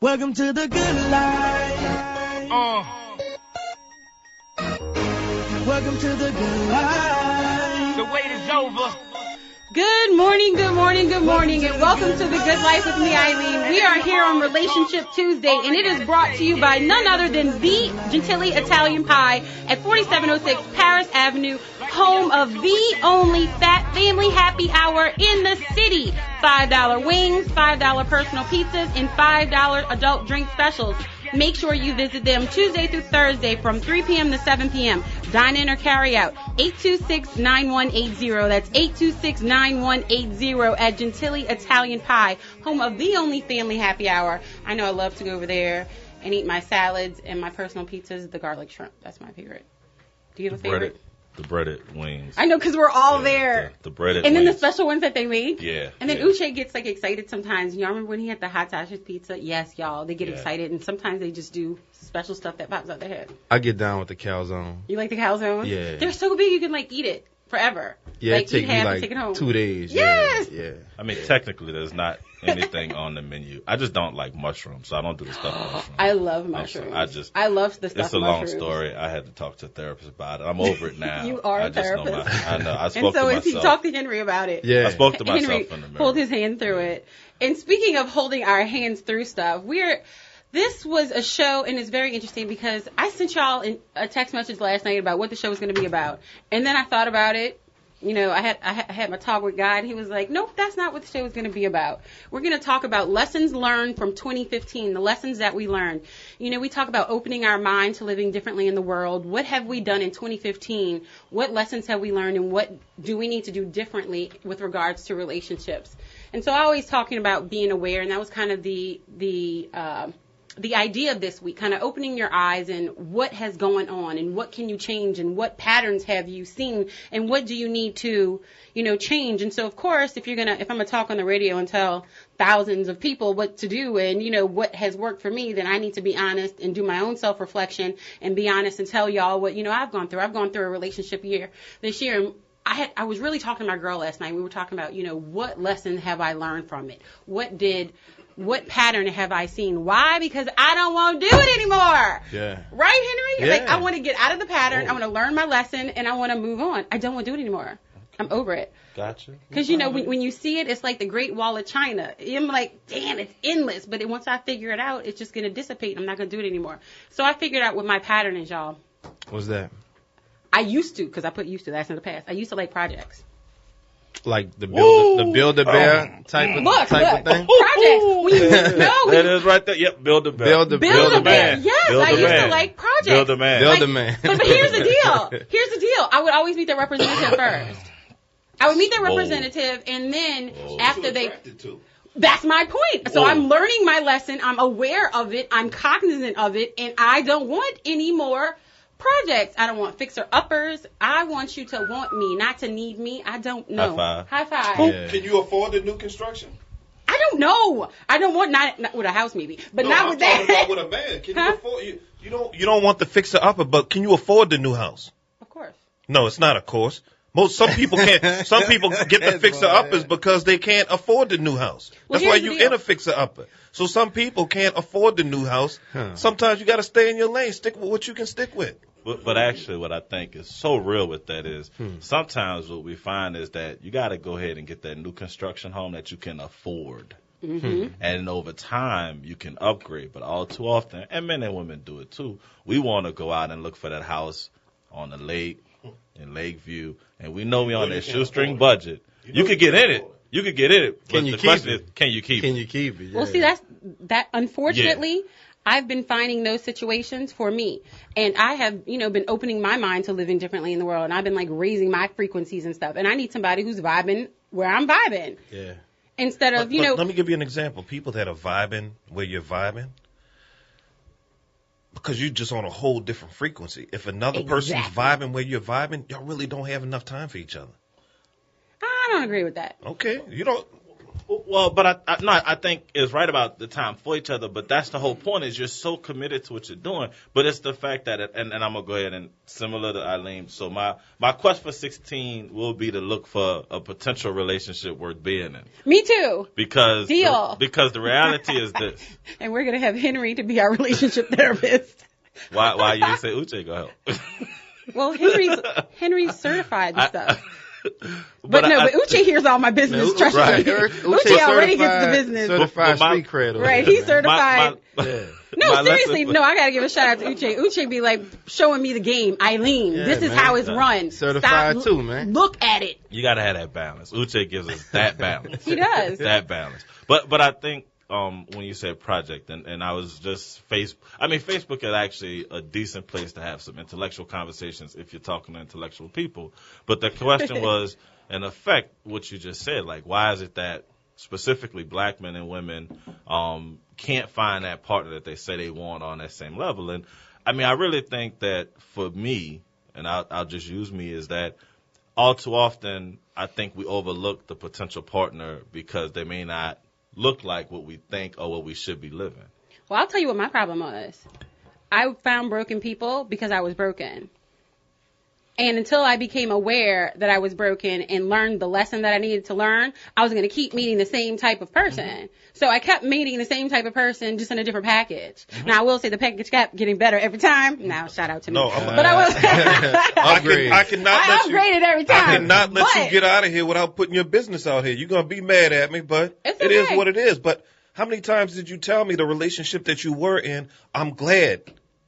Welcome to the good life. Welcome to the good life. The wait is over. Good morning, good morning, good morning, and welcome to The Good Life with me, Eileen. We are here on Relationship Tuesday, and it is brought to you by none other than the Gentili Italian Pie at 4706 Paris Avenue, home of the only fat family happy hour in the city. $5 wings, $5 personal pizzas, and $5 adult drink specials. Make sure you visit them Tuesday through Thursday from 3 p.m. to 7 p.m. Dine in or carry out. 826-9180. That's 826-9180 at Gentili Italian Pie, home of the only family happy hour. I know I love to go over there and eat my salads and my personal pizzas, the garlic shrimp. That's my favorite. Do you have a favorite? The breaded wings. I know, because we're all there. The breaded and then wings. the special ones that they made. Yeah. And then Uche gets like excited sometimes. Y'all remember when he had the hot Tasha's pizza? Yes, y'all. They get excited, and sometimes they just do special stuff that pops out their head. I get down with the calzone. You like the calzone? Yeah. They're so big you can like eat it forever. Yeah, like, it takes me like take it home. 2 days. Yes. Yeah. I mean, technically, there's not anything on the menu. I just don't like mushrooms, so I don't do the stuff with mushrooms. I love mushrooms. I love the stuff It's a with long mushrooms. story. I had to talk to a therapist about it. I'm over it now. You are a therapist. I know. I spoke and so to is myself. he talked to Henry about it. Yeah. I spoke to myself Henry in the mirror. pulled his hand through it. And speaking of holding our hands through stuff, this was a show, and it's very interesting because I sent y'all a text message last night about what the show was going to be about. And then I thought about it. You know, I had my talk with God, and he was like, nope, that's not what the show is going to be about. We're going to talk about lessons learned from 2015, the lessons that we learned. You know, we talk about opening our mind to living differently in the world. What have we done in 2015? What lessons have we learned, and what do we need to do differently with regards to relationships? And so I always talking about being aware, and that was kind of the idea of this week, kind of opening your eyes and what has going on and what can you change and what patterns have you seen and what do you need to, change. And so, of course, if I'm going to talk on the radio and tell thousands of people what to do and, what has worked for me, then I need to be honest and do my own self-reflection and be honest and tell y'all what, I've gone through. I've gone through a relationship this year. And I was really talking to my girl last night. We were talking about, what lesson have I learned from it? What pattern have I seen? Why? Because I don't want to do it anymore. Yeah. Right, Henry? Yeah. Like, I want to get out of the pattern. I want to learn my lesson, and I want to move on. I don't want to do it anymore. I'm over it. Gotcha. Because, when you see it, it's like the Great Wall of China. I'm like, damn, it's endless. But once I figure it out, it's just going to dissipate. I'm not going to do it anymore. So I figured out what my pattern is, y'all. What's that? I used to, because I put used to. That's in the past. I used to like projects. Like the Build-A-Bear type of thing? Projects. That is right there. Yep, Build-A-Bear. Build-A-Bear. Yes, I used to like projects. Build-A-Man. Build-A-Man. But here's the deal. I would always meet their representative first. I would meet their representative, and then after they... That's my point. So I'm learning my lesson. I'm aware of it. I'm cognizant of it, and I don't want any more projects. I don't want fixer-uppers. I want you to want me, not to need me. I don't know. High five. Yeah. Can you afford the new construction? I don't know. I don't want not with a house maybe, but No, not I'm with talking that. about with a man. Can Huh? you afford you don't want the fixer upper, but can you afford the new house? Of course. No, it's not of course. Some people can't. Some people get the fixer uppers because they can't afford the new house. Well, That's why here's the you deal. in a fixer upper. So some people can't afford the new house. Sometimes you got to stay in your lane. Stick with what you can stick with. But actually, what I think is so real with that is sometimes what we find is that you got to go ahead and get that new construction home that you can afford. Mm-hmm. And over time, you can upgrade. But all too often, and men and women do it too, we want to go out and look for that house on the lake, in Lakeview, and we know we're on that shoestring budget. You could get in it. You could get in it. But the question is, can you keep it? Can you keep it? Yeah. Well, see, that unfortunately, I've been finding those situations for me. And I have, been opening my mind to living differently in the world. And I've been like raising my frequencies and stuff. And I need somebody who's vibing where I'm vibing. Yeah. Instead of, But let me give you an example. People that are vibing where you're vibing, because you're just on a whole different frequency. If another person's vibing where you're vibing, y'all really don't have enough time for each other. I don't agree with that. Okay. You don't. Well, but I think it's right about the time for each other. But that's the whole point, is you're so committed to what you're doing. But it's the fact that, and I'm gonna go ahead and similar to Eileen. So my quest for 16 will be to look for a potential relationship worth being in. Me too. Because Deal. Because the reality is this. And we're gonna have Henry to be our relationship therapist. Why you didn't say Uche go help? Well, Henry's certified and stuff. But Uche hears all my business. Trust me. Uche already gets the business. Certified street cred. Right, he's certified. No, My seriously, lesson- no, I gotta give a shout out to Uche. Uche be like showing me the game. Eileen, Yeah, this is man. how it's run. Certified Stop, too, man. Look at it. You gotta have that balance. Uche gives us that balance. He does. That balance. But I think when you said project, and I was just Facebook is actually a decent place to have some intellectual conversations if you're talking to intellectual people. But the question was, in effect, what you just said, like, why is it that specifically black men and women can't find that partner that they say they want on that same level? And I mean, I really think that for me, and I'll just use me, is that all too often I think we overlook the potential partner because they may not look like what we think or what we should be living. Well, I'll tell you what my problem was. I found broken people because I was broken. And until I became aware that I was broken and learned the lesson that I needed to learn, I was going to keep meeting the same type of person. Mm-hmm. So I kept meeting the same type of person, just in a different package. Mm-hmm. Now, I will say the package kept getting better every time. Now, shout out to me. No, but I was. I cannot I let upgraded every time. I cannot let you get out of here without putting your business out here. You're going to be mad at me, but it's it okay. is what it is. But how many times did you tell me the relationship that you were in, I'm glad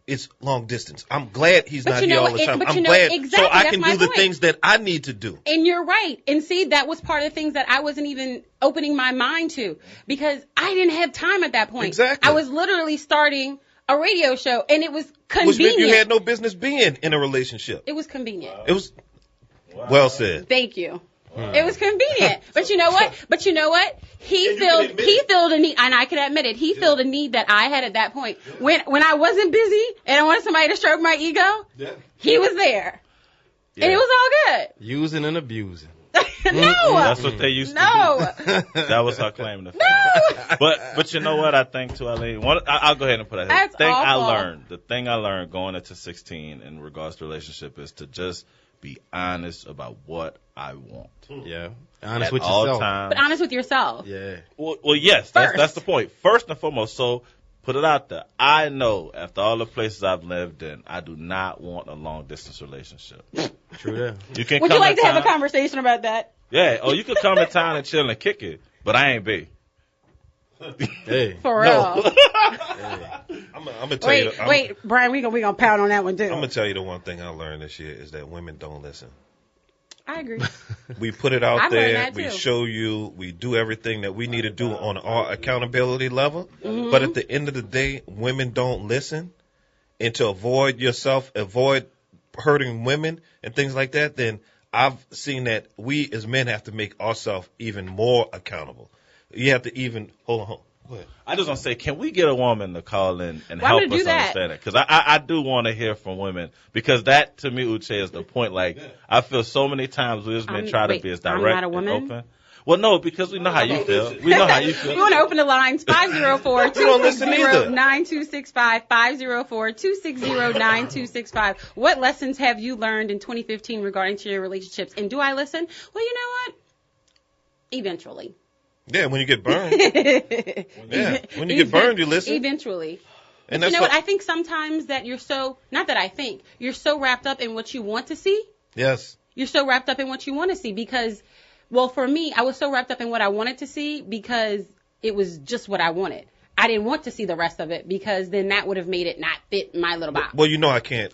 it's long distance. I'm glad he's not here all the time. I'm glad exactly, so I can do the point. things that I need to do. And you're right. And see, that was part of the things that I wasn't even opening my mind to because I didn't have time at that point. Exactly. I was literally starting a radio show and it was convenient. Which meant you had no business being in a relationship. It was convenient. It was well said. Thank you. It was convenient. But you know what? He filled a need, and I can admit it. He filled a need that I had at that point. When I wasn't busy and I wanted somebody to stroke my ego, he was there. Yeah. And it was all good. Using and abusing. No. That's what they used to do. That was her claim to fame. No. But you know what I think too, Eileen? I'll go ahead and put it. That's awful. The thing I learned going into 16 in regards to relationship is to just be honest about what I want. Yeah. Honest at with all yourself. times. But honest with yourself. Yeah. Well, yes, that's the point. First and foremost, so put it out there. I know after all the places I've lived in, I do not want a long distance relationship. True that. Would you like to have a conversation about that? Yeah. Or you could come to town and chill and kick it, but I ain't B. Hey. For real. No. I'm gonna tell you. Wait, Brian, we gonna pound on that one too. I'm gonna tell you the one thing I learned this year is that women don't listen. I agree. We put it out I've learned there. that We too. show you. We do everything that we need to do on our accountability level. Mm-hmm. But at the end of the day, women don't listen. And to avoid hurting women and things like that, then I've seen that we as men have to make ourselves even more accountable. You have to even hold on. Go ahead. I just want to say, can we get a woman to call in and Well, I'm help gonna us do that. understand it? Because I do want to hear from women. Because that, to me, Uche, is the point. Like, I feel so many times we as men try to be as direct I'm not a and woman? open. Well, no, because we know how you feel. We know how you feel. We want to open the lines 504-260-9265, 504-260-9265. What lessons have you learned in 2015 regarding to your relationships? And do I listen? Well, you know what? Eventually. Yeah, when you get burned. When you get burned, you listen. Eventually. And But you that's know what? I think sometimes that you're so wrapped up in what you want to see. Yes. You're so wrapped up in what you want to see because, well, for me, I was so wrapped up in what I wanted to see because it was just what I wanted. I didn't want to see the rest of it because then that would have made it not fit my little box. Well, you know, I can't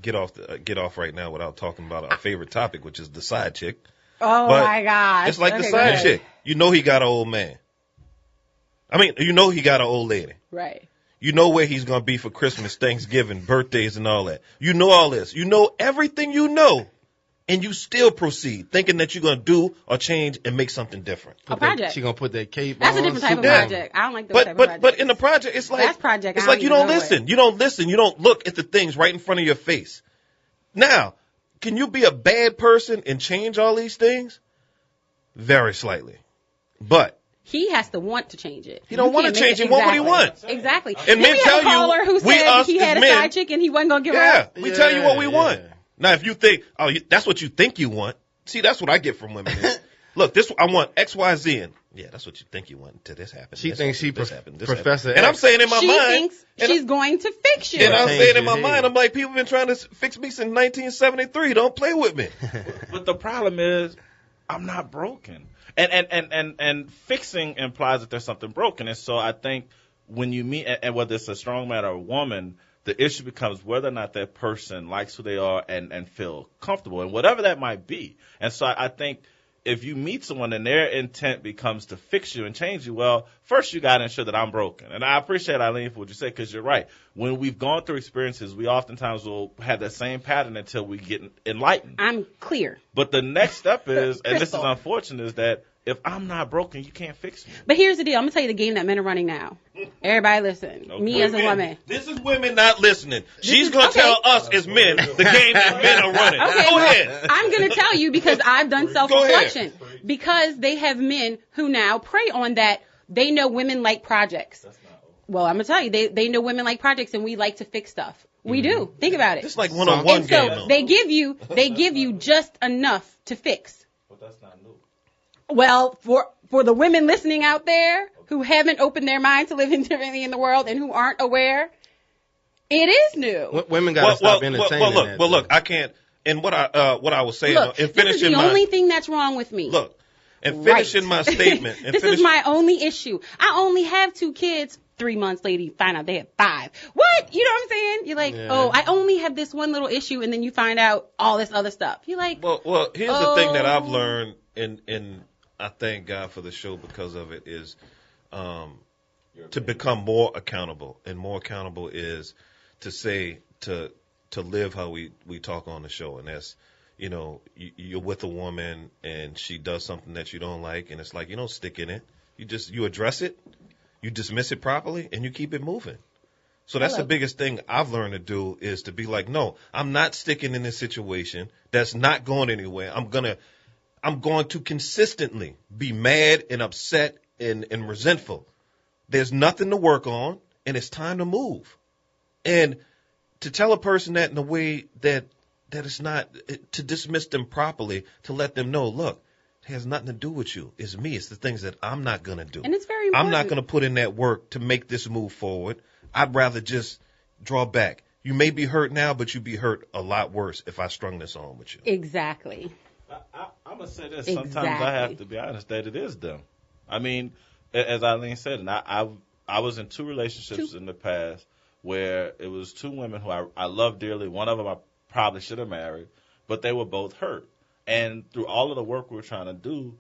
get off right now without talking about our favorite topic, which is the side chick. Oh, But my gosh. It's like Okay, the go side ahead. chick. You know he got an old man. I mean, you know he got an old lady. Right. You know where he's going to be for Christmas, Thanksgiving, birthdays, and all that. You know all this. You know everything you know, and you still proceed, thinking that you're going to do or change and make something different. A project. She gonna put that cape That's on. a different type of Yeah. project. I don't like those type of projects. But in the project, it's like That's project. It's I like don't you even don't know listen. it. You don't listen. You don't look at the things right in front of your face. Now, can you be a bad person and change all these things? Very slightly. But he has to want to change it. He don't want to change it. What would he want? Exactly. And then men we tell had a caller you, who we, said us, he had as a men, side chick and he wasn't going to give her Yeah, up. we tell you what we Yeah. want. Now, if you think, that's what you think you want. See, that's what I get from women. Is, look, I want X, Y, Z, and yeah, that's what you think you want until this happens. She this thinks she happens, this happens, this Professor happens. And I'm X. saying in my She mind, thinks she's going to fix you. and I'm Change saying in your my mind, head. I'm like, people been trying to fix me since 1973. Don't play with me. But the problem is, I'm not broken. And fixing implies that there's something broken. And so I think when you meet, and whether it's a strong man or a woman, the issue becomes whether or not that person likes who they are and feel comfortable, and whatever that might be. And so I think if you meet someone and their intent becomes to fix you and change you, well, first you got to ensure that I'm broken. And I appreciate, Eileen, for what you said, because you're right. When we've gone through experiences, we oftentimes will have that same pattern until we get enlightened. I'm clear. But the next step is, and this is Crystal. unfortunate, is that if I'm not broken, you can't fix me. But here's the deal. I'm going to tell you the game that men are running now. Everybody listen. Okay. Me as a woman. This is women not listening. She's is- going to okay. tell us as men the game that men are running. Okay, Go well, ahead. I'm going to tell you because I've done self-reflection. Because they have men who now prey on that. They know women like projects. Well, I'm going to tell you, they know women like projects and we like to fix stuff. We do. Think about it. It's like one-on-one And game. so though. they give you just enough to fix. But that's not new. Well, for the women listening out there who haven't opened their mind to living differently in the world and who aren't aware, it is new. Women got to stop entertaining that. Look, I can't. And what I was saying, Look, in this is finishing the my only thing that's wrong with me. look, and finishing my statement. And This is my only issue. I only have 2 kids. 3 months later, you find out they have 5. What? You know what I'm saying? You're like, Yeah. oh, I only have this one little issue, and then you find out all this other stuff. You're like, Well, here's the thing that I've Oh. learned, and I thank God for the show because of it, is to become more accountable. And more accountable is to say, to live how we talk on the show. And that's, you're with a woman and she does something that you don't like, and it's like, you don't stick in it. You address it, you dismiss it properly, and you keep it moving. So that's the biggest thing I've learned to do, is to be like, no, I'm not sticking in this situation that's not going anywhere. I'm going to consistently be mad and upset and resentful. There's nothing to work on, and it's time to move. And to tell a person that in a way that it's not, to dismiss them properly, to let them know, look, it has nothing to do with you. It's me. It's the things that I'm not going to do. and it's very I'm important. not going to put in that work to make this move forward. I'd rather just draw back. You may be hurt now, but you'd be hurt a lot worse if I strung this on with you. Exactly. I'm going to say this. Sometimes I Exactly. have to be honest that it is them. I mean, as Eileen said, and I was in 2 relationships in the past where it was 2 women who I love dearly. One of them I probably should have married, but they were both hurt. And through all of the work we were trying to do,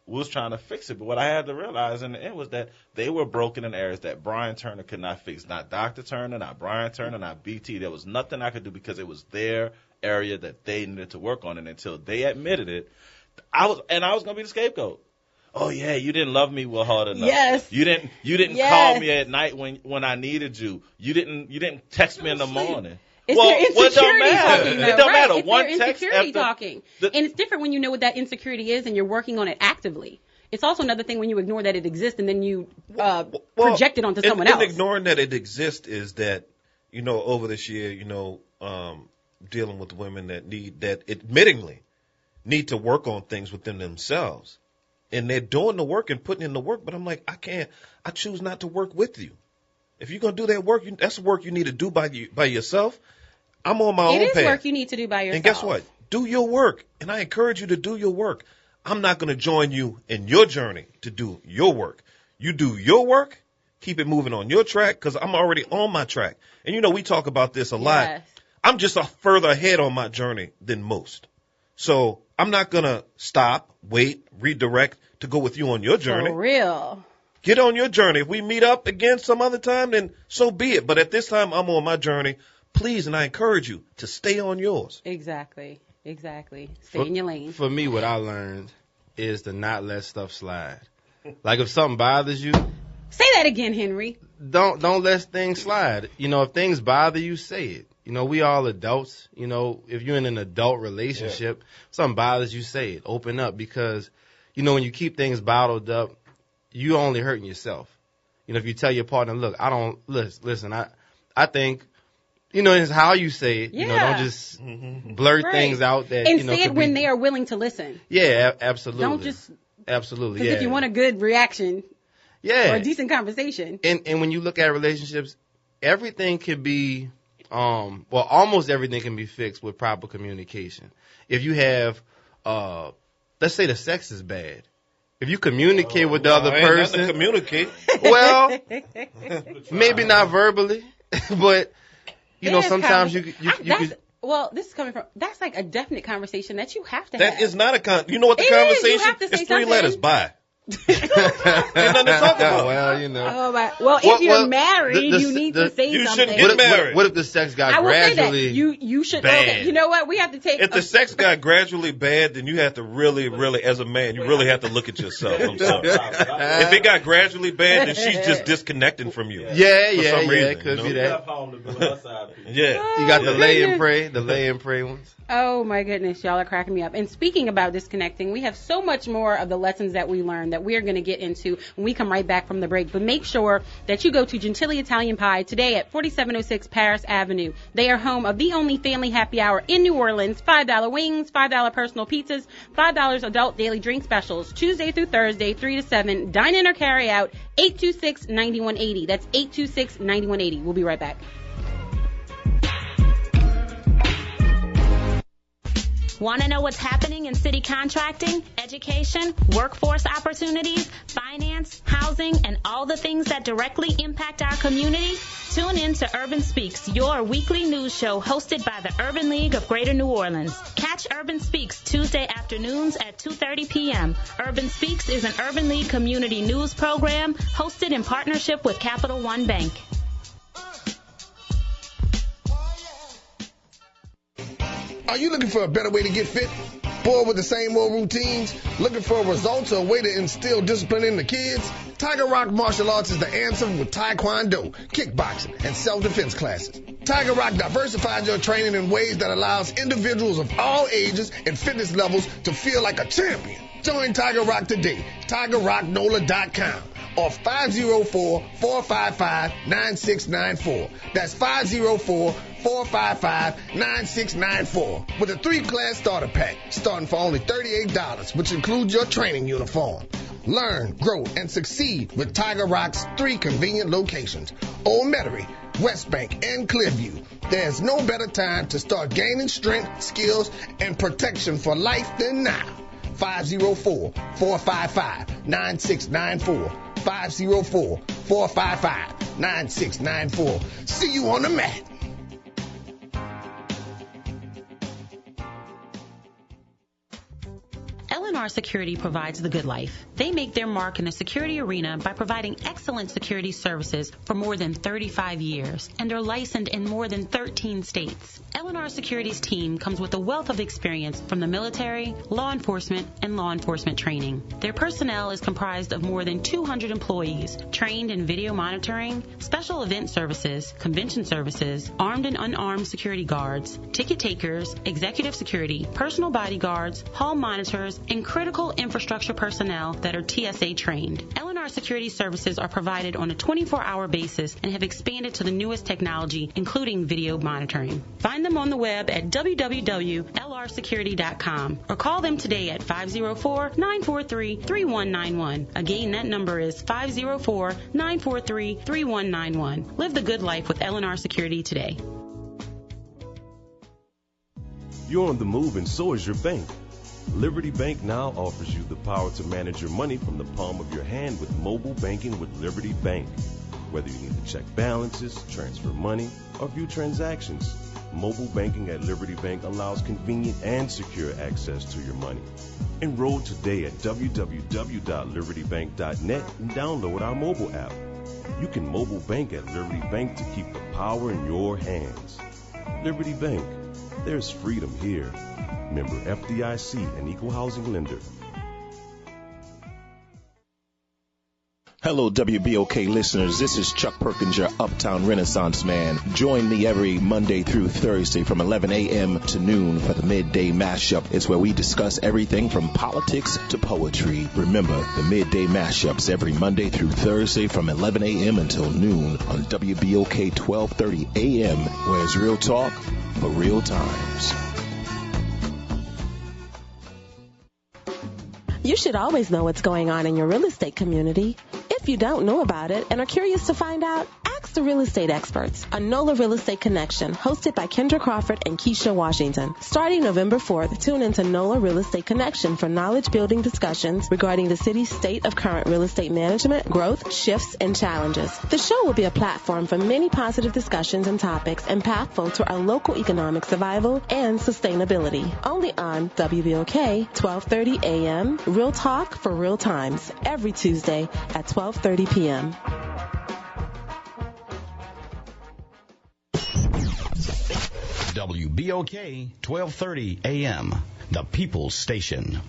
we was trying to fix it. But what I had to realize in the end was that they were broken in areas that Brian Turner could not fix. Not Dr. Turner, not Brian Turner, not BT. There was nothing I could do because it was their area that they needed to work on. And until they admitted it, I was going to be the scapegoat. Oh yeah, you didn't love me well hard enough. Yes. You didn't Yes. call me at night when I needed you. You didn't text me in the morning. It's Well, your well, it don't insecurity matter. talking. It though, don't right? matter. It's One your text insecurity after- talking. And it's different when you know what that insecurity is and you're working on it actively. It's also another thing when you ignore that it exists and then you project it onto someone else. And ignoring that it exists is that, over this year, dealing with women that admittingly need to work on things within themselves. And they're doing the work and putting in the work, but I'm like, I choose not to work with you. If you're going to do that work, that's work you need to do by yourself. I'm on my own It is path. work you need to do by yourself. And guess what? Do your work. And I encourage you to do your work. I'm not going to join you in your journey to do your work. You do your work, keep it moving on your track, because I'm already on my track. And we talk about this a lot. Yes. I'm just further ahead on my journey than most. So I'm not going to stop, wait, redirect to go with you on your journey. For real. Get on your journey. If we meet up again some other time, then so be it. But at this time, I'm on my journey. Please, and I encourage you to stay on yours. Exactly. Stay in your lane. For me, what I learned is to not let stuff slide. Like if something bothers you, Say that again, Henry. don't let things slide. If things bother you, say it. We all adults. If you're in an adult relationship, something bothers you, say it. Open up, because when you keep things bottled up, you only hurting yourself. You know, if you tell your partner, look, I don't listen. I think, you know, it's how you say it. You know, don't just blurt things out that and you know. say it when they are willing to listen. Yeah, absolutely. Don't just absolutely. Because Yeah. if you want a good reaction or a decent conversation, and when you look at relationships, everything can be, almost everything can be fixed with proper communication. If you have, let's say the sex is bad. If you communicate with the other person, communicate. well, maybe not verbally, but you know, sometimes you well, this is coming from, that's like a definite conversation that you have to have. That is not a you know what the It is. conversation You have to say it's 3 something. letters. Bye. Ain't nothing to talk about. well, you know. Oh, well, if you're married, you need to say you something. shouldn't get married. What if the sex got I will gradually say that. You should. bad? Okay, you know what? We have to take. If the sex got gradually bad, then you have to really, as a man, you really have to look at yourself. I'm sorry. If it got gradually bad, then she's just disconnecting from you. Yeah, some reason, it could you be know? that. Yeah. You got the lay and goodness. pray ones. Oh my goodness, y'all are cracking me up. And speaking about disconnecting, we have so much more of the lessons that we learned that we are going to get into when we come right back from the break. But make sure that you go to Gentili Italian Pie today at 4706 Paris Avenue. They are home of the only family happy hour in New Orleans. $5 wings, $5 personal pizzas, $5 adult daily drink specials, Tuesday through Thursday, 3 to 7. Dine in or carry out, 826-9180. That's 826-9180. We'll be right back. Want to know what's happening in city contracting, education, workforce opportunities, finance, housing, and all the things that directly impact our community? Tune in to Urban Speaks, your weekly news show hosted by the Urban League of Greater New Orleans. Catch Urban Speaks Tuesday afternoons at 2:30 p.m. Urban Speaks is an Urban League community news program hosted in partnership with Capital One Bank. Are you looking for a better way to get fit? Bored with the same old routines? Looking for results or a way to instill discipline in the kids? Tiger Rock Martial Arts is the answer with Taekwondo, kickboxing, and self-defense classes. Tiger Rock diversifies your training in ways that allows individuals of all ages and fitness levels to feel like a champion. Join Tiger Rock today. TigerRockNola.com or 504-455-9694. That's 504-455-9694 with a 3-class starter pack starting for only $38, which includes your training uniform. Learn, grow, and succeed with Tiger Rock's 3 convenient locations: Old Metairie, West Bank, and Clearview. There's no better time to start gaining strength, skills, and protection for life than now. 504-455-9694. 504-455-9694. See you on the mat. L&R Security provides the good life. They make their mark in the security arena by providing excellent security services for more than 35 years and are licensed in more than 13 states. L&R Security's team comes with a wealth of experience from the military, law enforcement, and law enforcement training. Their personnel is comprised of more than 200 employees trained in video monitoring, special event services, convention services, armed and unarmed security guards, ticket takers, executive security, personal bodyguards, hall monitors, and critical infrastructure personnel that are TSA trained. L&R Security services are provided on a 24-hour basis and have expanded to the newest technology, including video monitoring. Find them on the web at www.lrsecurity.com or call them today at 504-943-3191. Again, that number is 504-943-3191. Live the good life with L&R Security today. You're on the move and so is your bank. Liberty Bank now offers you the power to manage your money from the palm of your hand with mobile banking with Liberty Bank. Whether you need to check balances, transfer money, or view transactions, mobile banking at Liberty Bank allows convenient and secure access to your money. Enroll today at www.libertybank.net and download our mobile app. You can mobile bank at Liberty Bank to keep the power in your hands. Liberty Bank. There's freedom here. Member FDIC, an equal housing lender. Hello, WBOK listeners. This is Chuck Perkins, your Uptown Renaissance man. Join me every Monday through Thursday from 11 a.m. to noon for the Midday Mashup. It's where we discuss everything from politics to poetry. Remember, the Midday Mashups every Monday through Thursday from 11 a.m. until noon on WBOK 1230 a.m., where it's real talk for real times. You should always know what's going on in your real estate community. If you don't know about it and are curious to find out, ask the real estate experts on NOLA Real Estate Connection, hosted by Kendra Crawford and Keisha Washington. Starting November 4th, tune into NOLA Real Estate Connection for knowledge-building discussions regarding the city's state of current real estate management, growth, shifts, and challenges. The show will be a platform for many positive discussions and topics impactful to our local economic survival and sustainability. Only on WBOK, 1230 a.m., Real Talk for Real Times, every Tuesday at 12:30 p.m. WBOK 1230 AM, the People's Station.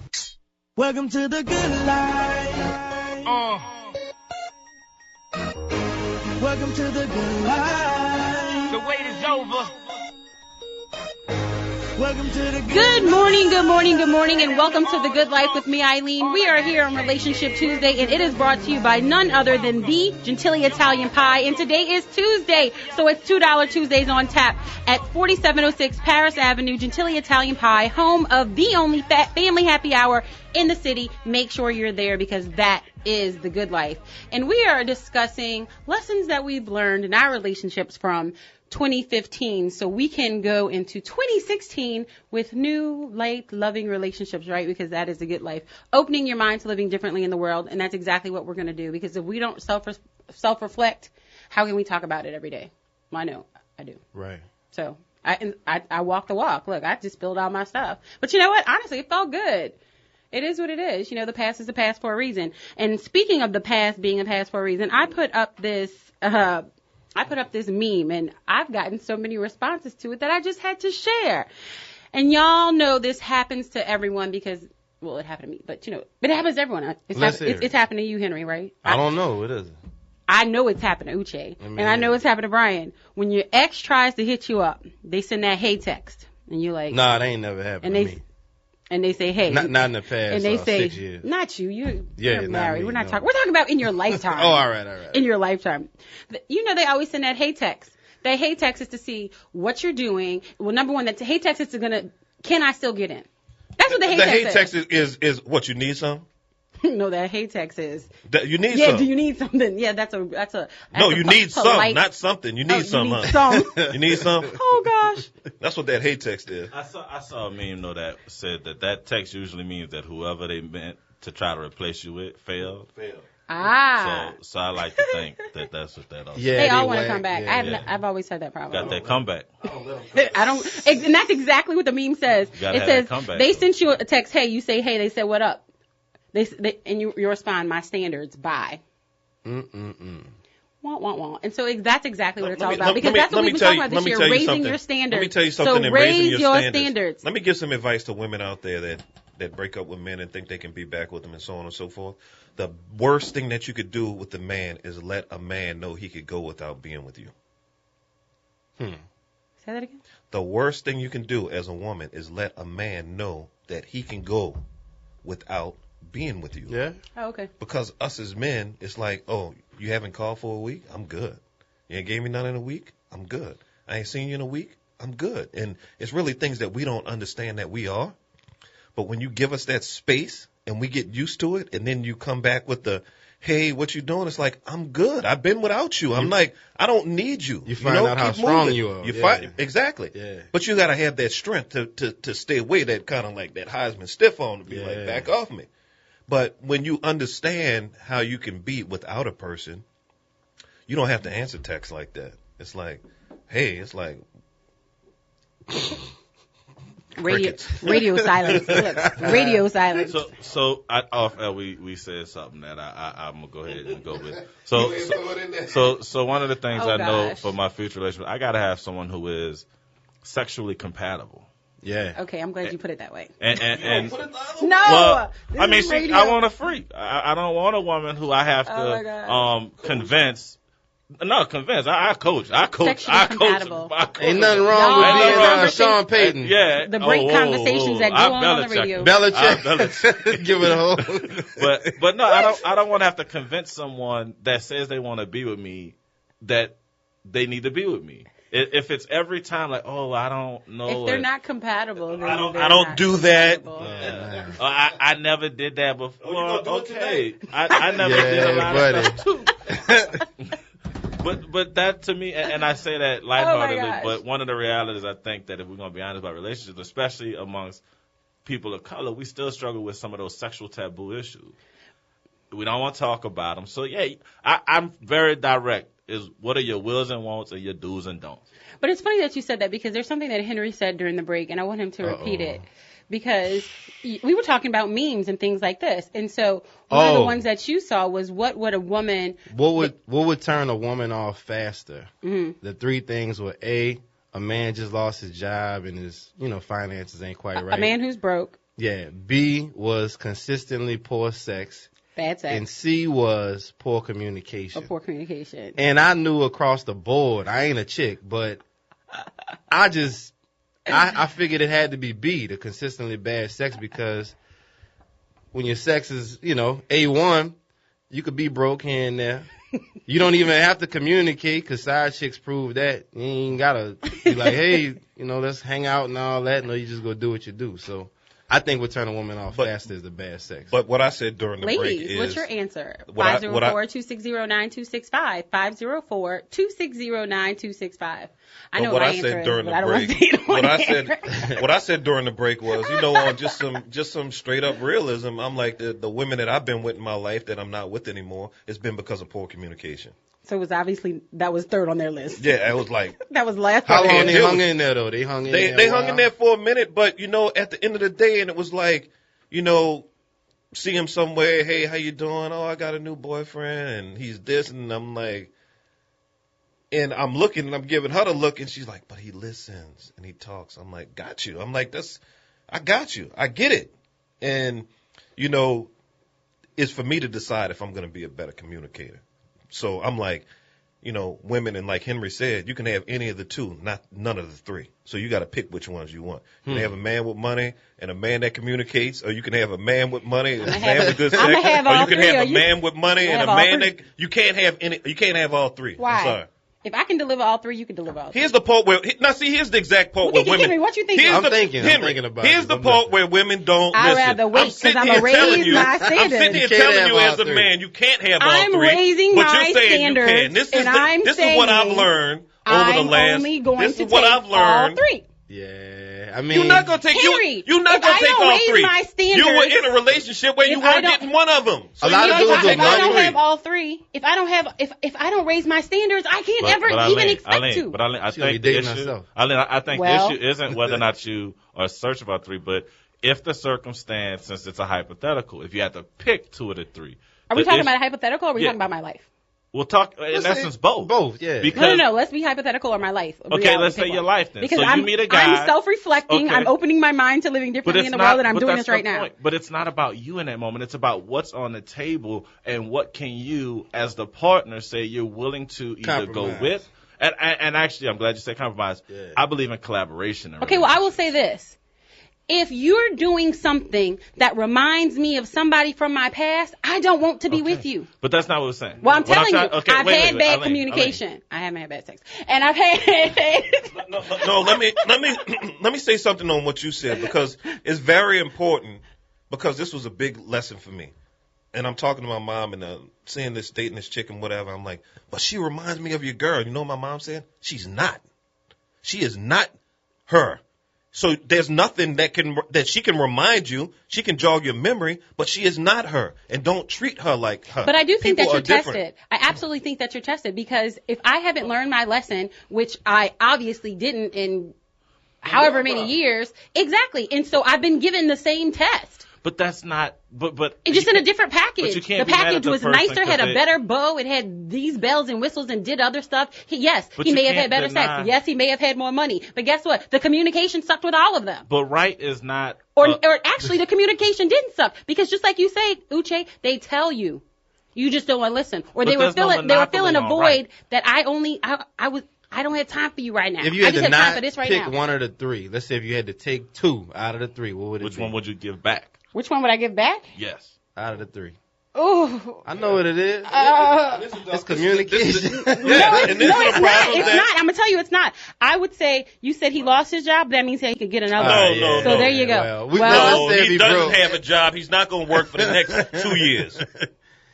Welcome to the good life. Welcome to the good life. The wait is over. Welcome to the Good morning, good morning, good morning, and welcome to The Good Life with me, Eileen. We are here on Relationship Tuesday, and it is brought to you by none other than the Gentili Italian Pie. And today is Tuesday, so it's $2 Tuesdays on tap at 4706 Paris Avenue, Gentili Italian Pie, home of the only family happy hour in the city. Make sure you're there because that is The Good Life. And we are discussing lessons that we've learned in our relationships from 2015, so we can go into 2016 with new, light, loving relationships, right? Because that is the good life. Opening your mind to living differently in the world, and that's exactly what we're going to do. Because if we don't self-reflect, how can we talk about it every day? Well, I know, I do. Right. So I walk the walk. Look, I just spilled all my stuff. But you know what? Honestly, it felt good. It is what it is. You know, the past is the past for a reason. And speaking of the past being a past for a reason, I put up this meme, and I've gotten so many responses to it that I just had to share. And y'all know this happens to everyone because, well, it happened to me, but it happens to everyone. It's happened to you, Henry, right? I don't know. It isn't. I know it's happened to Uche, and I know it's happened to Brian. When your ex tries to hit you up, they send that hey text, and you're like, nah, that ain't never happened to me. And they say, hey. Not in the past and they say, 6 years. Not you. You're not married. Me, We're not no. talking. We're talking about in your lifetime. Oh, all right. In your lifetime. They always send that hey text. That hey text is to see what you're doing. Well, number one, that hey text is can I still get in? That's what the hey text is. The hey text is what, you need some? No, that hey text is. You need some. some. Do you need something? Yeah, that's a. No, you need some, not something. You need some. You need some. You need some? Oh, gosh. That's what that hey text is. I saw a meme, that said that text usually means that whoever they meant to try to replace you with failed. Ah. So I like to think that that's what that is. Yeah, they all want to come back. Yeah. I've always had that problem. Got that comeback. I don't, and that's exactly what the meme says. It says they sent you a text, hey, you say hey, they said what up? They and you respond, my standards, bye. Wah. And so that's exactly what it's all about. Because that's what we've been talking about this year, raising your standards. Let me tell you something. So raise your standards. Let me give some advice to women out there that break up with men and think they can be back with them and so on and so forth. The worst thing that you could do with the man is let a man know he could go without being with you. Say that again? The worst thing you can do as a woman is let a man know that he can go without being with you. Yeah. Oh, okay. Because us as men, it's like, oh, you haven't called for a week? I'm good. You ain't gave me none in a week? I'm good. I ain't seen you in a week? I'm good. And it's really things that we don't understand that we are. But when you give us that space and we get used to it, and then you come back with the, hey, what you doing? It's like, I'm good. I've been without you. I'm like, I don't need you. You find out how strong you are. Exactly. Yeah. But you got to have that strength to stay away, that kind of like that Heisman stiff on to be like, back off me. But when you understand how you can be without a person, you don't have to answer texts like that. It's like, hey, it's like radio silence. Look, radio silence. So off air we said something that I'm gonna go ahead and go with. So one of the things I know for my future relationship, I gotta have someone who is sexually compatible. Yeah. Okay, I'm glad you put it that way. And No. well, this I mean, is radio. I want a freak. I don't want a woman who I have Oh my to God. convince. No, convince. I coach. Sexually compatible. Ain't nothing wrong Y'all with have being conversations- Sean Payton. Yeah. The break conversations that go on the radio. Belichick. Give it a whole. But no, I don't want to have to convince someone that says they want to be with me that they need to be with me. If it's every time like, oh, I don't know. If they're not compatible, then I don't do that. I never did that before. Oh, you gonna do it today? I never did a lot of stuff too. buddy. But that to me, and I say that lightheartedly, gosh. but one of the realities I think that if we're going to be honest about relationships, especially amongst people of color, we still struggle with some of those sexual taboo issues. We don't want to talk about them. So, yeah, I'm very direct. Is what are your wills and wants and your do's and don'ts? But it's funny that you said that because there's something that Henry said during the break, and I want him to repeat it. Because we were talking about memes and things like this. And so one of the ones that you saw was what would a woman... What would turn a woman off faster? Mm-hmm. The 3 things were A man just lost his job and his, finances ain't quite right. A man who's broke. Yeah. B was consistently poor sex. Bad sex. And C was poor communication. Or poor communication. And I knew across the board, I ain't a chick, but I figured it had to be B, the consistently bad sex, because when your sex is, A1, you could be broke here and there. You don't even have to communicate, because side chicks prove that. You ain't got to be like, hey, let's hang out and all that. No, you just go do what you do. So I think what turn a woman off faster is the bad sex. But what I said during the break Ladies, is... what's your answer? what I- 504-260-9265. 504-260-9265. I know what my I answer said is, during but the I don't want break, to say it on air. what I said during the break was, on just some straight up realism. I'm like the women that I've been with in my life that I'm not with anymore. It's been because of poor communication. So it was obviously, that was third on their list. Yeah, it was like... That was last. How long can't they do hung it. in there, though? They hung in there. They hung in there for a minute, but at the end of the day, and it was like, see him somewhere, hey, how you doing? Oh, I got a new boyfriend, and he's this, and I'm like, and I'm looking, and I'm giving her the look, and she's like, but he listens, and he talks. I'm like, got you. I'm like, I got you. I get it. And, it's for me to decide if I'm going to be a better communicator. So I'm like, women, and like Henry said, you can have any of the 2, none of the 3. So you got to pick which ones you want. You can have a man with money and a man that communicates, or you can have a man with money and a man with good sex, or you can have a man with money and a man that you can't have any. You can't have all 3. Why? I'm sorry. If I can deliver all 3, you can deliver all 3. Here's the part where here's the exact part where women. Henry, what you think? I'm thinking about it. Here's the part where women don't I'd listen. rather wait, 'cause I'm here gonna telling raise you- my standards. I'm sitting here You can't telling you have as all a 3. man, you can't have all I'm 3. raising but my you're saying standards, you can. This and I'm is what I've saying learned over the I'm last. only going This to is what take I've learned. all 3. Yeah, I mean, You're not gonna take Henry, you're not if gonna I take don't all raise 3. my standards- You were in a relationship where you If I weren't don't- getting one of them. So A lot you're of not dudes gonna If take I all don't 3. have all 3, if I don't raise my standards, I can't ever even expect to. But I She gonna think be the dating issue, herself. I think Well- the issue isn't whether or not you are searching for 3, but if the circumstance, since it's a hypothetical, if you had to pick 2 of the 3. Are we the talking issue- about a hypothetical, or are we Yeah. talking about my life? We'll talk, in Let's say essence, both. Both, yeah. Because, No. Let's be hypothetical or my life. Okay, Reality, let's say pick your one. life then. Because So you meet a guy. I'm self-reflecting. Okay. I'm opening my mind to living But differently it's in the not, world, and I'm but doing that's this right the now. point. But it's not about you in that moment. It's about what's on the table and what can you, as the partner, say you're willing to either go Compromise. with. And actually, I'm glad you said compromise. Yeah. I believe in collaboration. Okay, well, I will say this. If you're doing something that reminds me of somebody from my past, I don't want to be with you. But that's not what we're saying. Well, I'm What telling you, okay, I've wait, had wait, bad Eileen, communication. I haven't had bad sex. And I've had... No, let me say something on what you said, because it's very important, because this was a big lesson for me. And I'm talking to my mom and seeing this, dating this chick and whatever. I'm like, but she reminds me of your girl. You know what my mom said? She's not. She is not her. So there's nothing that she can remind you. She can jog your memory, but she is not her. And don't treat her like her. But I do think People that you're are different. tested. I absolutely think that you're tested, because if I haven't learned my lesson, which I obviously didn't in however many years, exactly. And so I've been given the same test. But that's not. But it's just in a different but package. you can't The be mad at package the was person nicer, had 'cause a better bow, it had these bells and whistles, and did other stuff. Yes, But he you may have had can't better deny- sex. Yes, he may have had more money. But guess what? The communication sucked with all of them. But right is not. Or actually, the communication didn't suck because just like you say, Uche, they tell you. You just don't want to listen, or But they were there's no filling a monopoly on void right. that I don't have time for you right now. If you I had just to have time not for this right pick now. one of the three, let's say if you had to take two out of the three, what would it Which be? one would you give back? Which one would I give back? Yes. Out of the three. Oh, I know what it is. It's communication. No, it's not. It's not. I'm gonna tell you, it's not. I would say you said he lost his job. That means he could get another. one. No, So there you go. No, he doesn't have a job. He's not going to work for the next 2 years.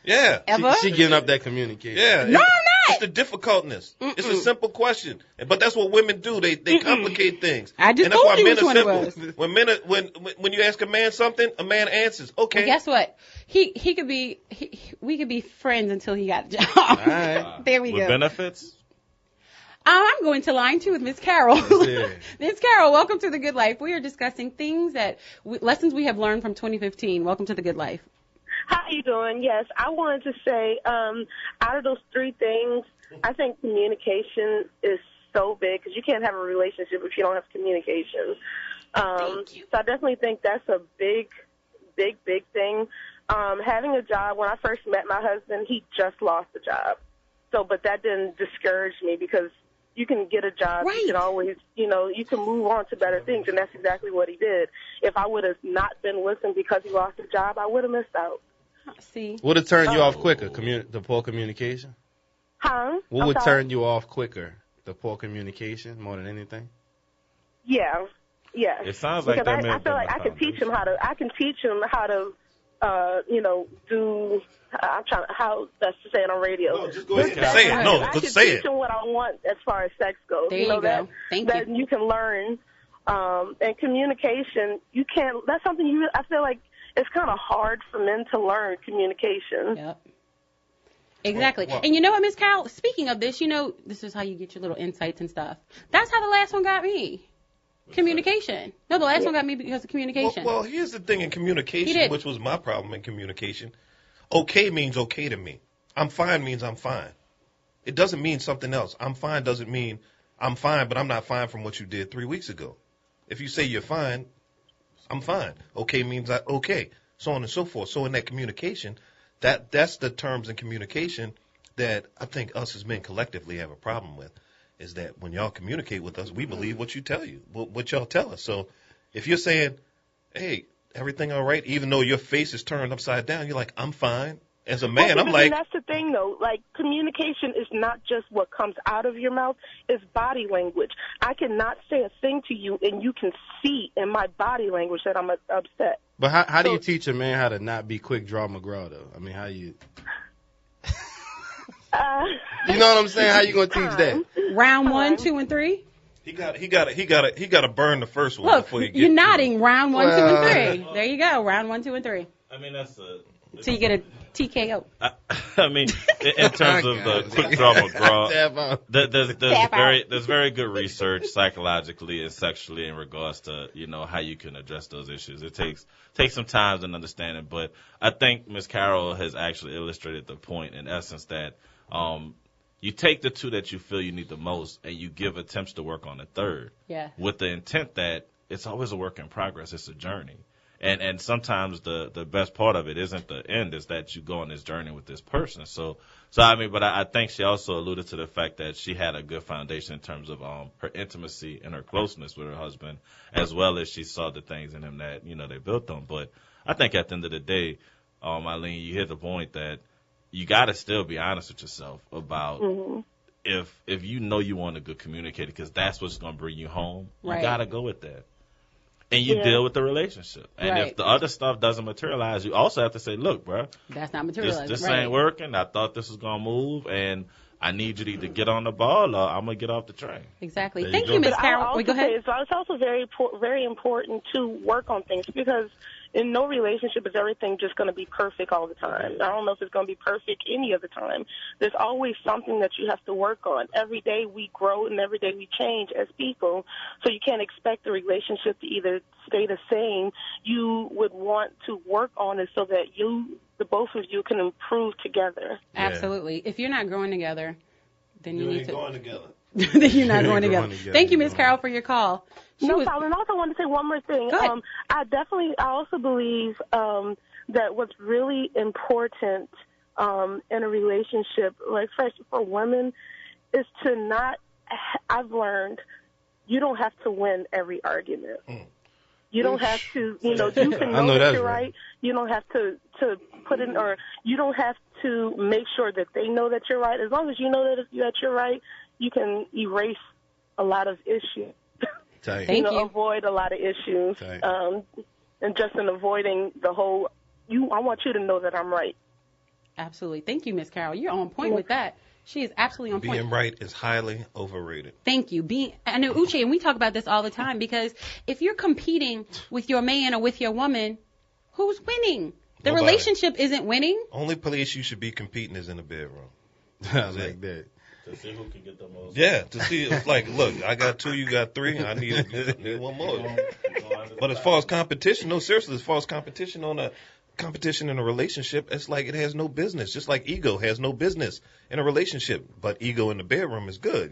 Yeah. Ever? She giving up that communication. Yeah. No, I'm It's the difficultness. It's a simple question, but that's what women do. They complicate things. I just and that's told why you men which are one it simple. was. When you ask a man something, a man answers. Okay. Well, guess what? We could be friends until he got a job. All right. There we With go. benefits? I'm going to line 2 with Miss Carol. Yeah. Miss Carol, welcome to The Good Life. We are discussing things lessons we have learned from 2015. Welcome to The Good Life. How you doing? Yes, I wanted to say, out of those 3 things, I think communication is so big because you can't have a relationship if you don't have communication. So I definitely think that's a big thing. Having a job, when I first met my husband, he just lost a job. So, but that didn't discourage me because you can get a job. Right. You can always, you can move on to better things, and that's exactly what he did. If I would have not been with him because he lost a job, I would have missed out. See? Would it turn you off quicker, the poor communication? Huh? What I'm would sorry? turn you off quicker, the poor communication, more than anything? Yeah. Yes. It sounds like because that may I have feel been like the I can teach him how to do. I'm trying how best to say it on radio. No, just go ahead and say it. No, I just can say teach it. him what I want as far as sex goes. There you go. That, Thank that you. you can learn. And communication, you can't. That's something I feel like it's kind of hard for men to learn communication. Yep. Exactly. And you know what, Miss Carol? Speaking of this, this is how you get your little insights and stuff. That's how the last one got me. Communication. No, the last one got me because of communication. Well, here's the thing in He communication, did. which was my problem in communication. Okay means okay to me. I'm fine means I'm fine. It doesn't mean something else. I'm fine doesn't mean I'm fine, but I'm not fine from what you did 3 weeks ago. If you say you're fine, I'm fine. Okay means okay, so on and so forth. So in that communication, that's the terms in communication that I think us as men collectively have a problem with, is that when y'all communicate with us, we believe what you tell you, what y'all tell us. So if you're saying, hey, everything all right, even though your face is turned upside down, you're like, I'm fine. As a man, I'm like... And that's the thing, though. Like, communication is not just what comes out of your mouth. It's body language. I cannot say a thing to you, and you can see in my body language that I'm upset. But how do you teach a man how to not be quick draw McGraw, though? I mean, how you... You know what I'm saying? How you going to teach that? Round 1, 2, and 3. He got to burn the first one Look, before he gets. you're nodding. Round 1, 2, and 3. There you go. Round 1, 2, and 3. I mean, that's So you get a TKO. I mean, in terms of the quick draw McGraw, there's very good research psychologically and sexually in regards to how you can address those issues. It takes some time and understanding, but I think Ms. Carroll has actually illustrated the point in essence that you take the 2 that you feel you need the most and you give attempts to work on the third. Yeah. With the intent that it's always a work in progress. It's a journey. And sometimes the best part of it isn't the end, is that you go on this journey with this person. So I mean, but I think she also alluded to the fact that she had a good foundation in terms of her intimacy and her closeness with her husband, as well as she saw the things in him that, they built on. But I think at the end of the day, Eileen, you hit the point that you got to still be honest with yourself about if you want a good communicator, because that's what's going to bring you home. You got to go with that. And you deal with the relationship. And if the other stuff doesn't materialize, you also have to say, look, bro, that's not materializing. This ain't working. I thought this was going to move, and I need you to either get on the ball or I'm going to get off the train. Exactly. There Thank you you, go. Ms. Carroll. Go ahead. It's also very important to work on things because in no relationship is everything just going to be perfect all the time. I don't know if it's going to be perfect any of the time. There's always something that you have to work on. Every day we grow and every day we change as people, so you can't expect the relationship to either stay the same. You would want to work on it so that the both of you can improve together. Yeah. Absolutely. If you're not growing together, then you need to. Going together. Then you're not going together. Thank you, Ms. Carol, for your call. No problem. And I also want to say one more thing. I also believe that what's really important in a relationship, like especially for women, is to not. I've learned you don't have to win every argument. You don't have to, you can know that you're right. You don't have to put in, or you don't have to make sure that they know that you're right. As long as you know that you're right, you can erase a lot of issues. Thank you. Avoid a lot of issues. And just in avoiding the whole, I want you to know that I'm right. Absolutely. Thank you, Miss Carol. You're on point with that. She is absolutely on point. Being right is highly overrated. Thank you. I know, Uche, and we talk about this all the time, because if you're competing with your man or with your woman, who's winning? The relationship isn't winning. Only place you should be competing is in the bedroom. I like that. To see who can get the most. Yeah, to see, it's like, look, I got 2, you got 3, I need one more. But as far as competition, no, seriously, as far as competition in a relationship, it's like it has no business. Just like ego has no business in a relationship, but ego in the bedroom is good,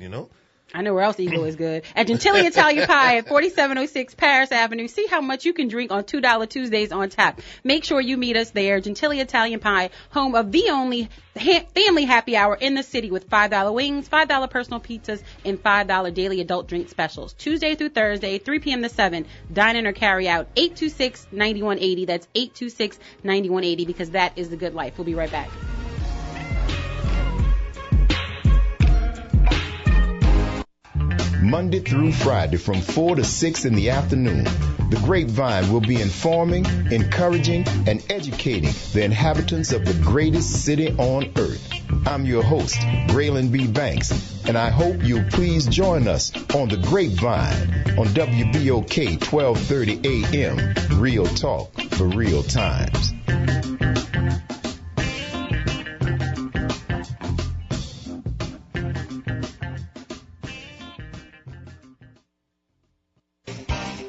I know where else ego is good. At Gentilly Italian Pie at 4706 Paris Avenue. See how much you can drink on $2 Tuesdays on tap. Make sure you meet us there. Gentilly Italian Pie, home of the only family happy hour in the city, with $5 wings, $5 personal pizzas, and $5 daily adult drink specials. Tuesday through Thursday, 3 p.m. to 7. Dine in or carry out. 826-9180. That's 826-9180, because that is the good life. We'll be right back. Monday through Friday from 4 to 6 in the afternoon. The Grapevine will be informing, encouraging, and educating the inhabitants of the greatest city on earth. I'm your host, Braylon B. Banks, and I hope you'll please join us on The Grapevine on WBOK 1230 AM. Real talk for real times.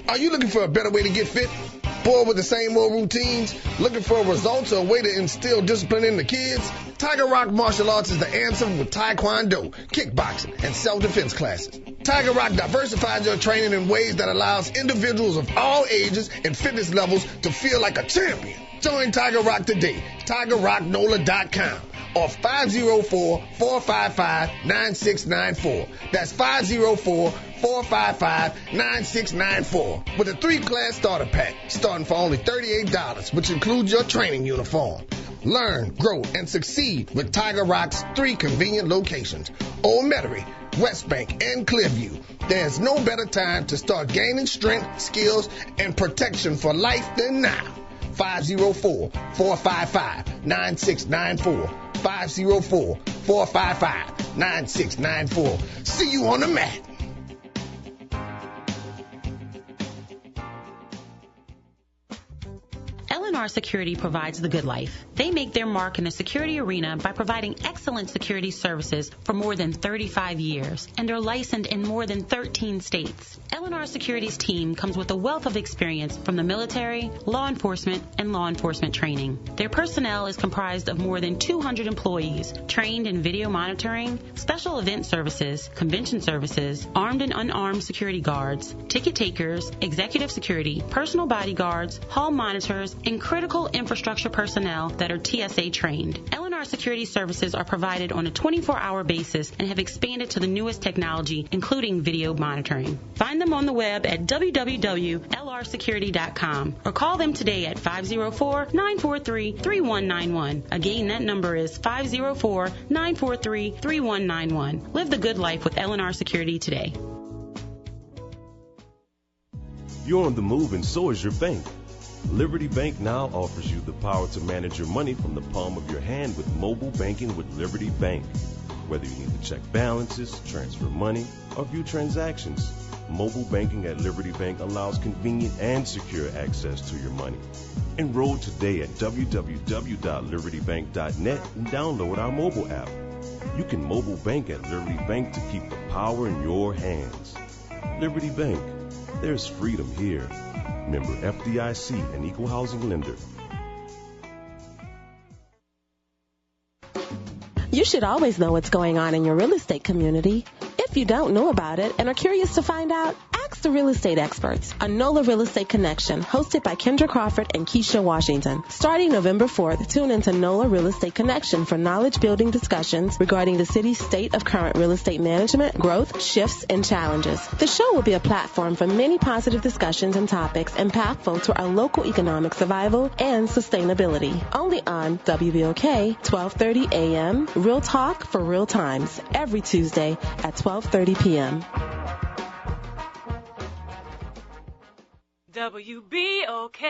Are you looking for a better way to get fit? Bored with the same old routines? Looking for results or a way to instill discipline in the kids? Tiger Rock Martial Arts is the answer with Taekwondo, kickboxing, and self-defense classes. Tiger Rock diversifies your training in ways that allows individuals of all ages and fitness levels to feel like a champion. Join Tiger Rock today. TigerRockNola.com or 504-455-9694. That's 504-455-9694 with a 3-class starter pack starting for only $38, which includes your training uniform. Learn, grow, and succeed with Tiger Rock's 3 convenient locations: Old Metairie, West Bank, and Clearview. There's no better time to start gaining strength, skills, and protection for life than now. 504-455-9694. 504-455-9694. See you on the mat. L&R Security provides the good life. They make their mark in the security arena by providing excellent security services for more than 35 years and are licensed in more than 13 states. L&R Security's team comes with a wealth of experience from the military, law enforcement, and law enforcement training. Their personnel is comprised of more than 200 employees trained in video monitoring, special event services, convention services, armed and unarmed security guards, ticket takers, executive security, personal bodyguards, hall monitors, and critical infrastructure personnel that are TSA trained. L&R Security services are provided on a 24-hour basis and have expanded to the newest technology, including video monitoring. Find them on the web at www.lrsecurity.com or call them today at 504-943-3191. Again, that number is 504-943-3191. Live the good life with L&R Security today. You're on the move, and so is your bank. Liberty Bank now offers you the power to manage your money from the palm of your hand with mobile banking with Liberty Bank. Whether you need to check balances, transfer money, or view transactions, Mobile banking at Liberty Bank allows convenient and secure access to your money. Enroll today at www.libertybank.net and download our mobile app. You can mobile bank at Liberty Bank to keep the power in your hands. Liberty Bank. There's freedom here. Member FDIC, an equal housing lender. You should always know what's going on in your real estate community. If you don't know about it and are curious to find out, ask the real estate experts. A NOLA Real Estate Connection, hosted by Kendra Crawford and Keisha Washington. Starting November 4th, tune into NOLA Real Estate Connection for knowledge-building discussions regarding the city's state of current real estate management, growth, shifts, and challenges. The show will be a platform for many positive discussions and topics impactful to our local economic survival and sustainability. Only on WBOK, 1230 a.m., Real Talk for Real Times, every Tuesday at 12:30 p.m. WBOK,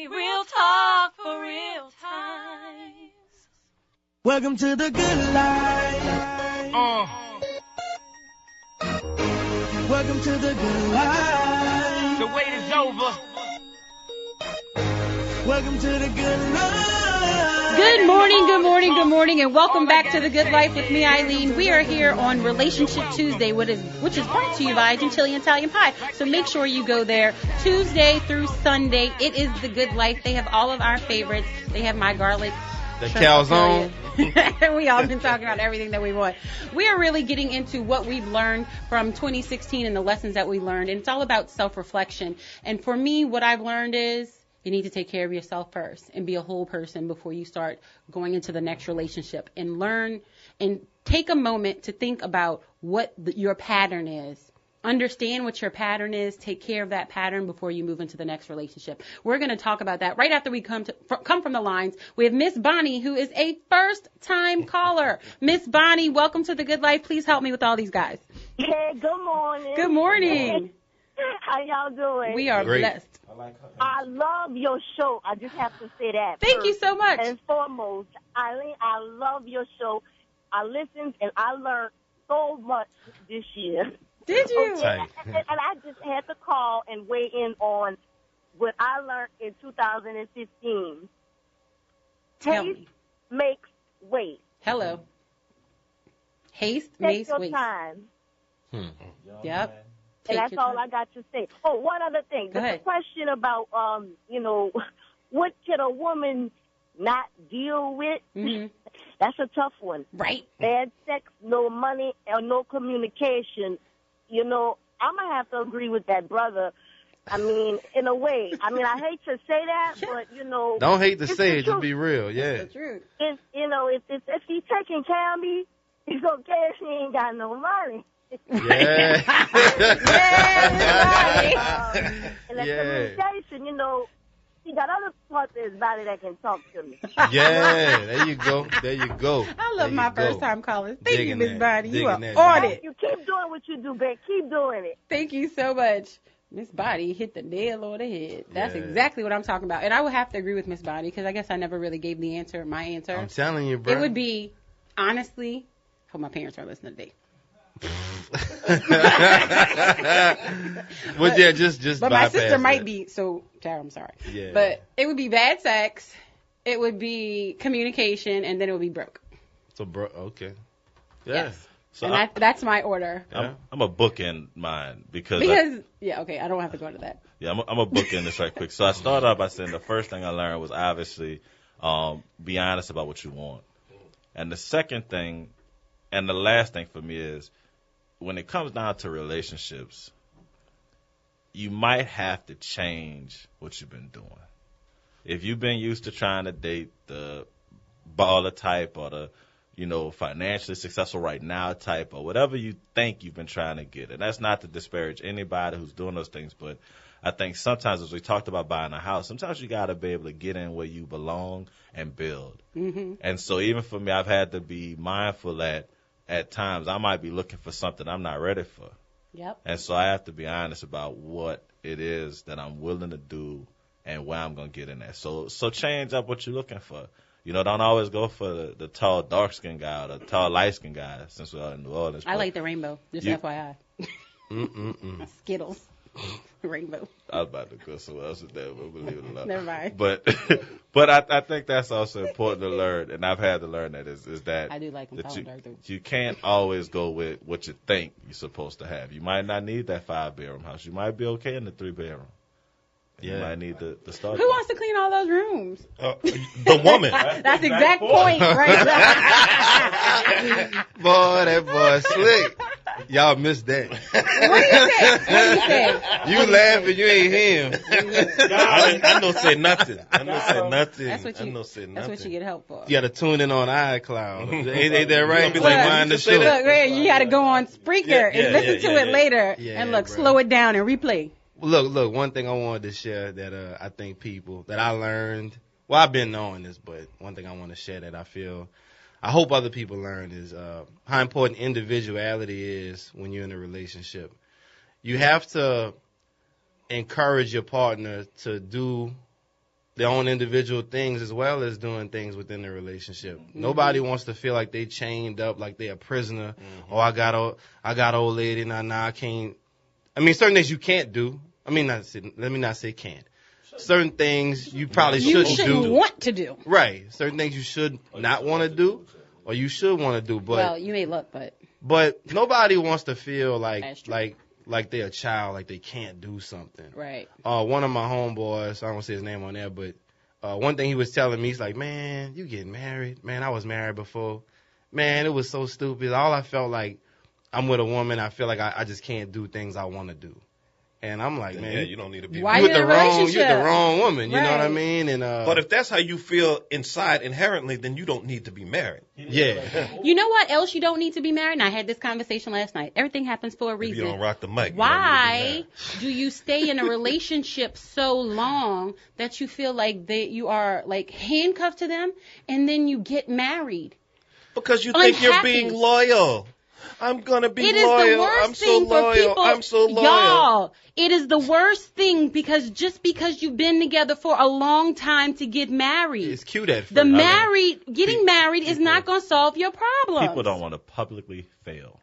Real Talk for Real Times. Welcome to the good life. Welcome to the good life. The wait is over. Welcome to the good life. Good morning, good morning, good morning, and welcome back to The Good Life with me, Eileen. We are here on Relationship Tuesday, which is brought to you by Gentillion Italian Pie. So make sure you go there Tuesday through Sunday. It is The Good Life. They have all of our favorites. They have my garlic. The calzone. We all been talking about everything that we want. We are really getting into what we've learned from 2016 and the lessons that we learned. And it's all about self-reflection. And for me, what I've learned is you need to take care of yourself first and be a whole person before you start going into the next relationship, and learn and take a moment to think about what your pattern is. Understand what your pattern is. Take care of that pattern before you move into the next relationship. We're going to talk about that right after we come from the lines. We have Miss Bonnie, who is a first-time caller. Miss Bonnie, welcome to The Good Life. Please help me with all these guys. Hey, good morning. Good morning. How y'all doing? We are blessed. I love your show. I just have to say that. Thank you so much. And foremost, Eileen, I love your show. I listened and I learned so much this year. Did you? Okay. And I just had to call and weigh in on what I learned in 2015. Tell Haste me. makes waste. Hello. Haste Take makes your waste. time. Yep. And that's all I got to say. Oh, one other thing. Go ahead. The question about, what can a woman not deal with? Mm-hmm. That's a tough one. Right. Bad sex, no money, or no communication. I'm going to have to agree with that brother. I mean, in a way. I mean, I hate to say that, but, Don't hate to it's say the it, just truth. be real, yeah. It's the truth. If he's taking care of me, it's okay if he ain't got no money. Yeah. And that communication, he got other parts of his body that can talk to me. Yeah, there you go. There you go. I love my first-time callers. Thank you, Digging Miss that. Bonnie. You are Digging that. on it. You keep doing what you do, babe. Keep doing it. Thank you so much. Miss Bonnie hit the nail on the head. That's exactly what I'm talking about. And I would have to agree with Miss Bonnie because I guess I never really gave my answer. I'm telling you, bro. It would be, honestly, hope my parents are listening today. Well, yeah, just But my bypass sister that. might be, so, Tara, I'm sorry. Yeah. But it would be bad sex, it would be communication, and then it would be broke. So, bro, okay. Yeah. Yes. So And that's my order. I'm a bookend mine because I don't have to go into that. Yeah, I'm a bookend this right quick. So I started out by saying the first thing I learned was obviously be honest about what you want. And the second thing, and the last thing for me is when it comes down to relationships, you might have to change what you've been doing. If you've been used to trying to date the baller type or the financially successful right now type or whatever you think you've been trying to get. And that's not to disparage anybody who's doing those things, but I think sometimes as we talked about buying a house, sometimes you got to be able to get in where you belong and build. Mm-hmm. And so even for me, I've had to be mindful that at times I might be looking for something I'm not ready for. Yep. And so I have to be honest about what it is that I'm willing to do and where I'm going to get in there. So change up what you're looking for. Don't always go for the tall, dark-skinned guy or the tall, light-skinned guy, since we're all in New Orleans. I like the rainbow, just FYI. Skittles. Rainbow. I was about to go somewhere else with that, but believe it or not. Never mind. But I think that's also important to learn, and I've had to learn that is that I do like them that tall and dark too. you can't always go with what you think you're supposed to have. You might not need that 5-bedroom house. You might be okay in the 3-bedroom. Yeah. You might need the start. Who wants to clean all those rooms? The woman. That's the exact point, right? Boy, that boy slick. Y'all missed that. What do you say? You laughing, you ain't him. I know say nothing. I know say nothing. That's what you, I know say nothing. that's what you get help for. You got to tune in on iCloud. ain't that right? Be Like, like, wind the show. Look, Ray, you got to go on Spreaker and listen to it later Yeah, and look, bro. slow it down and replay. Look, one thing I wanted to share that I think people, that I learned, well, I've been knowing this, but one thing I want to share that I hope other people learn is how important individuality is when you're in a relationship. You have to encourage your partner to do their own individual things as well as doing things within the relationship. Mm-hmm. Nobody wants to feel like they chained up, like they're a prisoner. Mm-hmm. Oh, I got old lady, now I can't. I mean, certain things you can't do. Let me not say can't. Certain things you probably shouldn't do. Want to do. Right. Certain things you should not want to do, or you should want to do. But well, you may look, but nobody wants to feel like they're a child, like they can't do something. Right. One of my homeboys, I don't want to say his name on there, but one thing he was telling me, he's like, man, you getting married? Man, I was married before. Man, it was so stupid. All I felt like, I'm with a woman, I feel like I just can't do things I want to do. And I'm like, man, yeah, you don't need to be. Why you're you in a the relationship? You're the wrong woman. You Right. know what I mean? And But if that's how you feel inside inherently, then you don't need to be married. Yeah. You know what else you don't need to be married? And I had this conversation last night. Everything happens for a If reason. you don't rock the mic. Why do you stay in a relationship so long that you feel like you are like handcuffed to them, and then you get married? Because you think you're being loyal. I'm gonna be It is loyal. the worst I'm so thing for loyal. people. I'm so loyal. Y'all, it is the worst thing because just because you've been together for a long time to get married. It's cute at first. Getting married is not going to solve your problem. People don't want to publicly fail.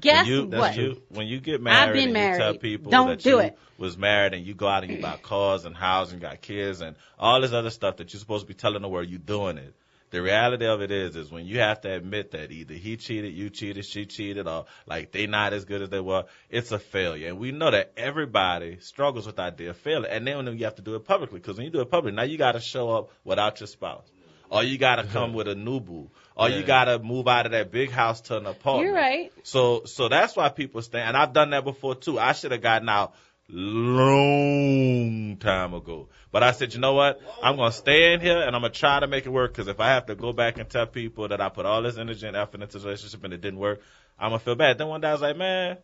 Guess what? When you get married, I've been married. You tell people Don't that do you it. was married and you go out and you buy cars and houses and got kids and all this other stuff that you're supposed to be telling the world you're doing it. The reality of it is when you have to admit that either he cheated, you cheated, she cheated, or like they not as good as they were, it's a failure. And we know that everybody struggles with the idea of failure. And then you have to do it publicly, because when you do it publicly, now you got to show up without your spouse. Or you got to come with a new boo. Or you got to move out of that big house to an apartment. You're right. So that's why people stay. And I've done that before, too. I should have gotten out long time ago. But I said, you know what? I'm going to stay in here and I'm going to try to make it work, because if I have to go back and tell people that I put all this energy and effort into this relationship and it didn't work, I'm going to feel bad. Then one day I was like, man,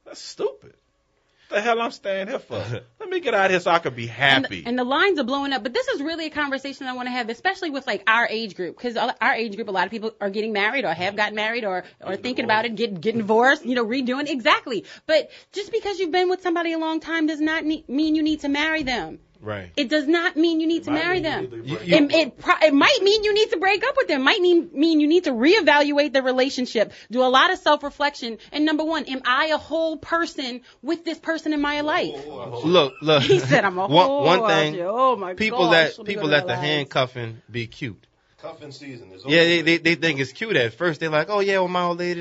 that's stupid. What the hell I'm staying here for? Let me get out of here so I can be happy. And the lines are blowing up. But this is really a conversation I want to have, especially with like our age group, because our age group, a lot of people are getting married or have gotten married or thinking about it, getting divorced, redoing. Exactly. But just because you've been with somebody a long time does not mean you need to marry them. Right. It does not mean you need to marry them. It might mean you need to break up with them. It might mean you need to reevaluate the relationship, do a lot of self-reflection. And number one, am I a whole person with this person in my life? Look. He said I'm a whole one thing. Oh my people gosh. let the handcuffing be cute. Cuffing season is over. Yeah, they think it's cute at first. They're like, oh yeah, well my old lady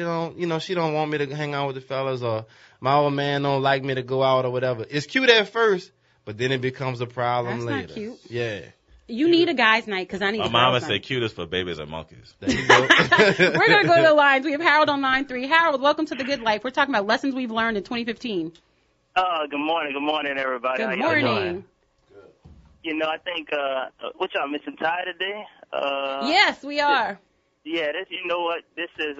she don't want me to hang out with the fellas, or my old man don't like me to go out or whatever. It's cute at first, but then it becomes a problem later. That's not cute. Yeah. You need a guy's night, because I need My a mama girl's say night. cute is for babies and monkeys. There you go. We're going to go to the lines. We have Harold on line 3. Harold, welcome to The Good Life. We're talking about lessons we've learned in 2015. Good morning. Good morning, everybody. Good How y'all morning. doing? I think, what y'all missing Ty today? Yes, we are. Yeah, you know what? This is,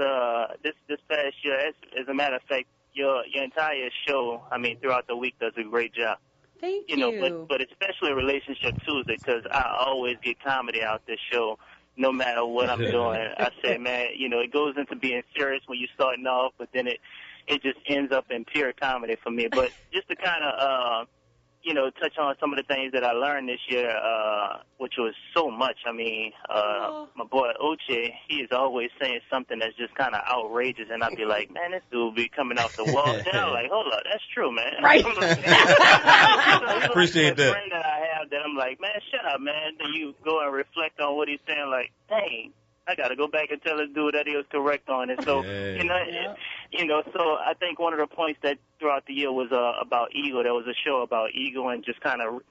this past year, as a matter of fact, your entire show, throughout the week does a great job. Thank you. But especially Relationship Tuesday, because I always get comedy out this show, no matter what I'm doing. I say, man, it goes into being serious when you're starting off, but then it just ends up in pure comedy for me. But just to kind of, touch on some of the things that I learned this year, which was so much. I mean, my boy Uche, he is always saying something that's just kind of outrageous, and I'd be like, man, this dude be coming off the wall. And I'm like, hold up, that's true, man. Right. Appreciate that. Friend that I have that I'm like, man, shut up, man. Then you go and reflect on what he's saying, like, dang, I got to go back and tell this dude that he was correct on it. So, so I think one of the points that throughout the year was about ego. There was a show about ego and just kind of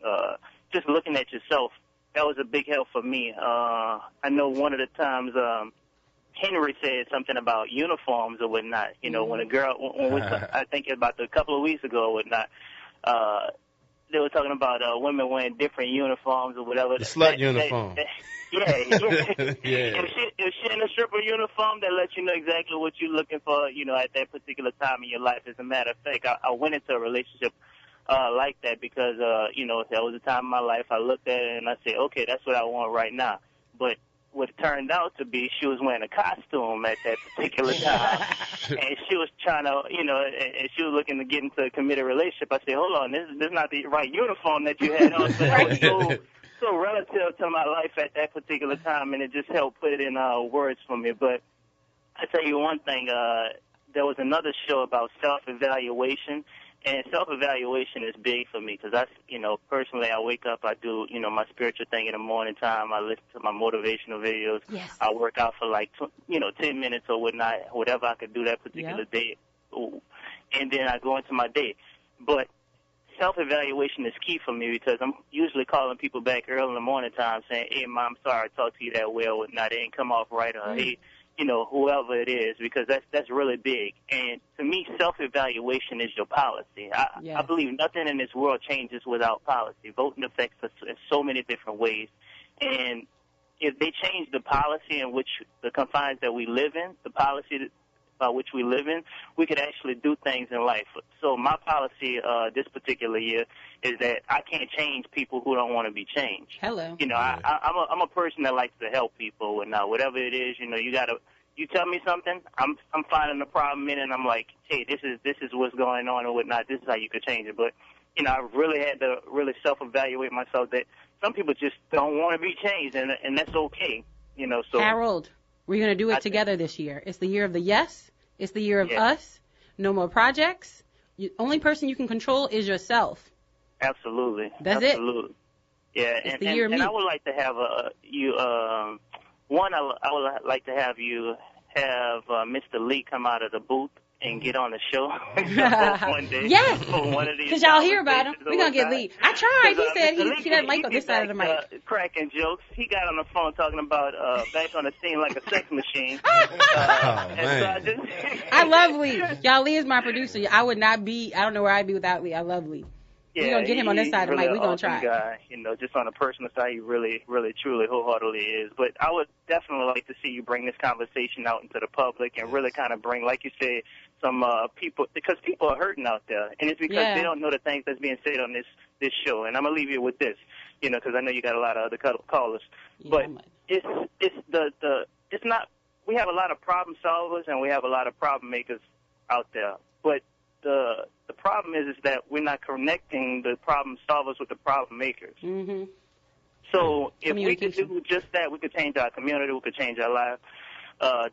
just looking at yourself. That was a big help for me. I know one of the times Henry said something about uniforms or whatnot. When a girl, I think about a couple of weeks ago or whatnot, they were talking about women wearing different uniforms or whatever. The slut uniform. Yeah. If she in a stripper uniform, that lets you know exactly what you're looking for, at that particular time in your life. As a matter of fact, I went into a relationship like that because, that was a time in my life I looked at it and I said, okay, that's what I want right now. But what it turned out to be, she was wearing a costume at that particular time. And she was trying to, and she was looking to get into a committed relationship. I said, hold on, this is not the right uniform that you had on. So that was so relative to my life at that particular time, and it just helped put it in words for me. But I tell you one thing, there was another show about self-evaluation, and self-evaluation is big for me because personally, I wake up, I do, my spiritual thing in the morning time. I listen to my motivational videos. Yes. I work out for 10 minutes or whatnot, whatever I could do that particular day. And then I go into my day. But self-evaluation is key for me because I'm usually calling people back early in the morning time saying, hey, Mom, I'm sorry I talked to you that way or whatnot. It didn't come off right. Or, hey, whoever it is, because that's really big. And to me, self-evaluation is your policy. I believe nothing in this world changes without policy. Voting affects us in so many different ways. And if they change the policy in which the confines that we live in, the policy by which we live in, we could actually do things in life. So my policy this particular year is that I can't change people who don't want to be changed. Hello. I'm a person that likes to help people, and whatever it is, you tell me something, I'm finding the problem in it, and I'm like, hey, this is what's going on or whatnot. This is how you could change it. But I really had to really self-evaluate myself that some people just don't want to be changed, and that's okay. So Harold, we're going to do it together this year. It's the year of the yes. It's the year of us. No more projects. The only person you can control is yourself. Absolutely. That's Absolutely. it. Yeah, it's the year of me. I would like to have I would like to have you have Mr. Lee come out of the booth and get on the show one day. Yes, because because y'all hear about him. We're going to get Lee. I tried. He said he doesn't like on this side of the mic. Cracking jokes. He got on the phone talking about back on the scene like a sex machine. Man. So I love Lee. Y'all, Lee is my producer. I don't know where I'd be without Lee. I love Lee. We're going to get him on this side of the mic. We're going to try. Guy, just on a personal side, he really, really, truly, wholeheartedly is. But I would definitely like to see you bring this conversation out into the public and really kind of bring, like you said, some people, because people are hurting out there. And it's because they don't know the things that's being said on this show. And I'm going to leave you with this, because I know you got a lot of other callers. But it's not, we have a lot of problem solvers and we have a lot of problem makers out there. But the problem is that we're not connecting the problem solvers with the problem makers. Mm-hmm. So if we could do just that, we could change our community, we could change our life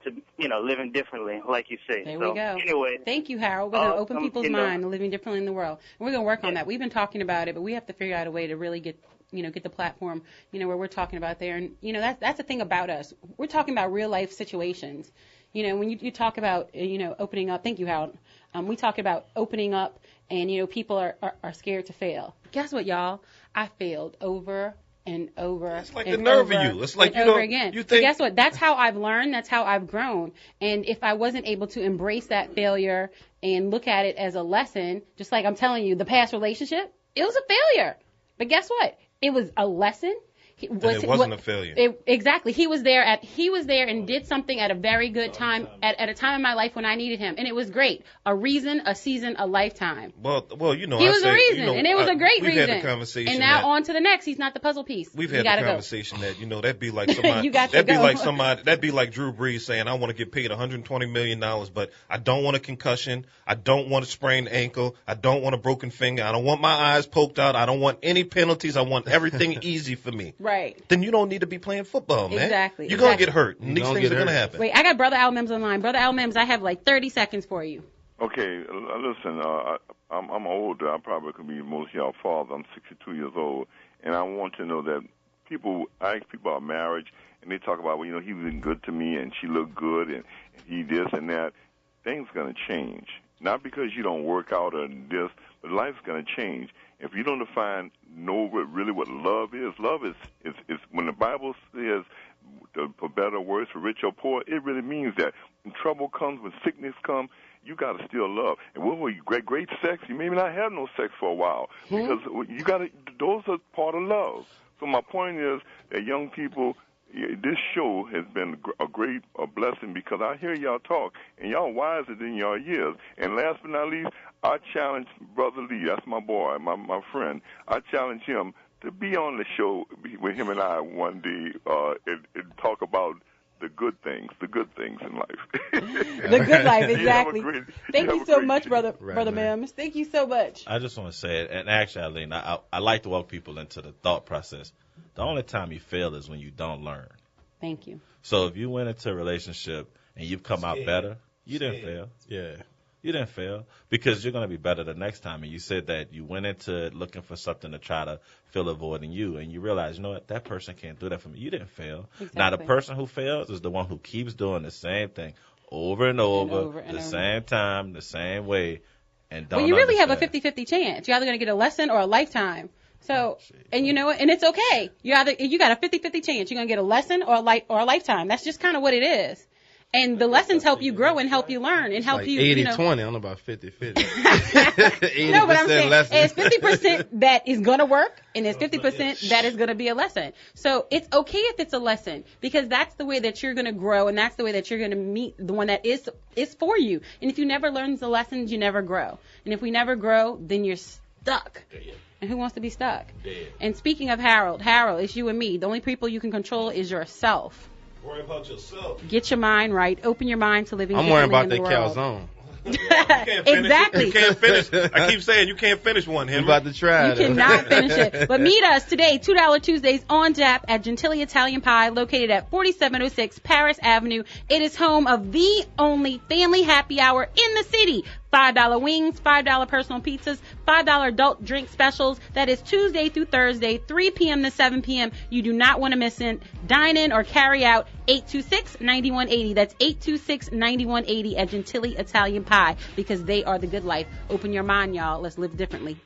to, living differently, like you say. There we go. Anyway. Thank you, Harold. We're going to open people's mind to living differently in the world. And we're going to work on that. We've been talking about it, but we have to figure out a way to really get the platform, where we're talking about there. And, that's the thing about us. We're talking about real life situations. When you talk about, opening up, thank you, Harold. We talk about opening up and, people are scared to fail. Guess what, y'all? I failed over and over. It's like the nerve of you. It's like over again. You think. So guess what? That's how I've learned. That's how I've grown. And if I wasn't able to embrace that failure and look at it as a lesson, just like I'm telling you, the past relationship, it was a failure. But guess what? It was a lesson. it wasn't a failure. Exactly. He was there and did something at a very good time, at a time in my life when I needed him. And it was great. A reason, a season, a lifetime. Well, he was a reason, and it was a great reason. We've had the conversation. And now on to the next. He's not the puzzle piece. We've had the conversation that, that'd be like somebody, that'd be like Drew Brees saying, I want to get paid $120 million, but I don't want a concussion. I don't want a sprained ankle. I don't want a broken finger. I don't want my eyes poked out. I don't want any penalties. I want everything easy for me. Right. Then you don't need to be playing football, man. Exactly. You're going to get hurt. And these things are going to happen. Wait, I got Brother Al Mims on line. Brother Al Mims, I have like 30 seconds for you. Okay, listen, I'm older. I probably could be most of y'all father. I'm 62 years old. And I want to know that I ask people about marriage, and they talk about, well, he was good to me, and she looked good, and he this and that. Things going to change. Not because you don't work out or this, but life's going to change. If you don't know what love is when the Bible says, for better or worse, for rich or poor, it really means that when trouble comes, when sickness comes, you got to still love. And when you great sex, you may not have no sex for a while because you got to. Those are part of love. So my point is that young people, this show has been a great blessing because I hear y'all talk and y'all wiser than y'all years. And last but not least, I challenge Brother Lee. That's my boy, my friend. I challenge him to be on the show with him and I one day and talk about the good things in life. The good life, exactly. Thank you so much, Brother Mims. Thank you so much. I just want to say it, and actually, Eileen, I like to walk people into the thought process. The only time you fail is when you don't learn. Thank you. So if you went into a relationship and you've come out better, you didn't fail. Yeah. You didn't fail because you're going to be better the next time. And you said that you went into it looking for something to try to fill a void in you. And you realize, that person can't do that for me. You didn't fail. Exactly. Now, the person who fails is the one who keeps doing the same thing over and over, the same time, the same way. And don't you really have a 50-50 chance. You're either going to get a lesson or a lifetime. So, and you know what? And it's okay. You got a 50-50 chance. You're going to get a lesson or a lifetime. That's just kind of what it is. And the lessons help you grow and help you learn and help like you. 80-20. I don't know about 50-50. No, but I'm saying it's 50% that is going to work and it's 50% that is going to be a lesson. So it's okay if it's a lesson because that's the way that you're going to grow and that's the way that you're going to meet the one that is for you. And if you never learn the lessons, you never grow. And if we never grow, then you're stuck. And who wants to be stuck? And speaking of Harold, it's you and me. The only people you can control is yourself. Worry about yourself. Get your mind right. Open your mind to living. I'm worrying about that calzone. Exactly. You can't finish. I keep saying you can't finish one, Henry. I'm about to try. You cannot finish it. But meet us today, $2 Tuesdays on Jap at Gentili Italian Pie, located at 4706 Paris Avenue. It is home of the only family happy hour in the city. $5 wings, $5 personal pizzas, $5 adult drink specials. That is Tuesday through Thursday, 3 p.m. to 7 p.m. You do not want to miss it. Dine in or carry out 826-9180. That's 826-9180 at Gentili Italian Pie because they are the good life. Open your mind, y'all. Let's live differently.